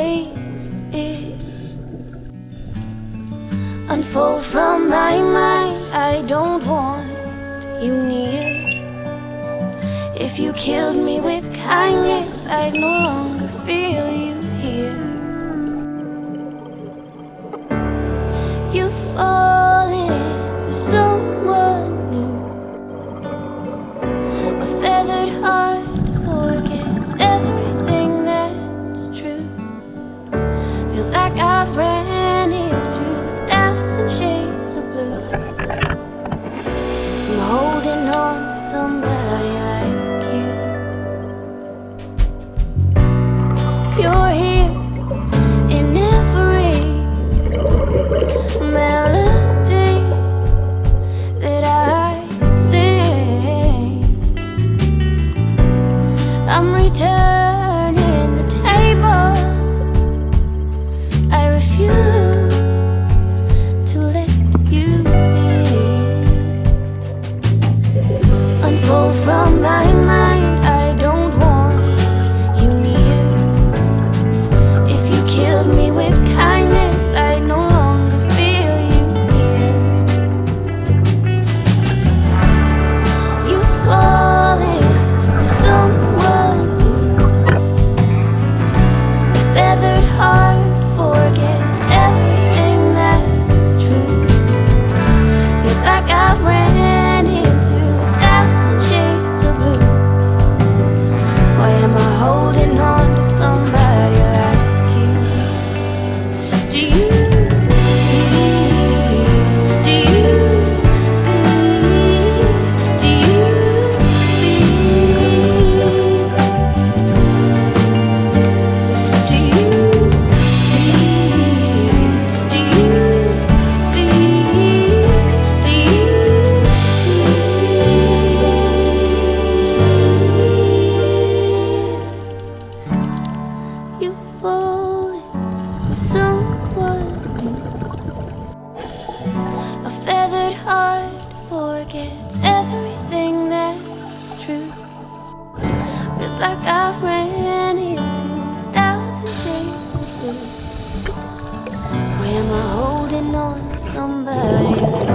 always is. Unfold from my mind, I don't want you near. If you killed me with kindness, I'd no longer feel you here. You've fallen for someone new. A feathered heart forgets everything that's true. Feels like I've ran into 1,000 shades of blue. From holding on to somebody like you're here in every melody that I sing. I'm returning the table. I refuse to let you in. Unfold from my mind, I don't want you near. Killed me with kindness, I no longer feel you here. You've fallen for someone new. A feathered heart forgets everything that's true. Feels like I've ran into 1,000 shades of blue. Why am I holding on to somebody like like I ran into 1,000 shades of blue. Why am I holding on to somebody like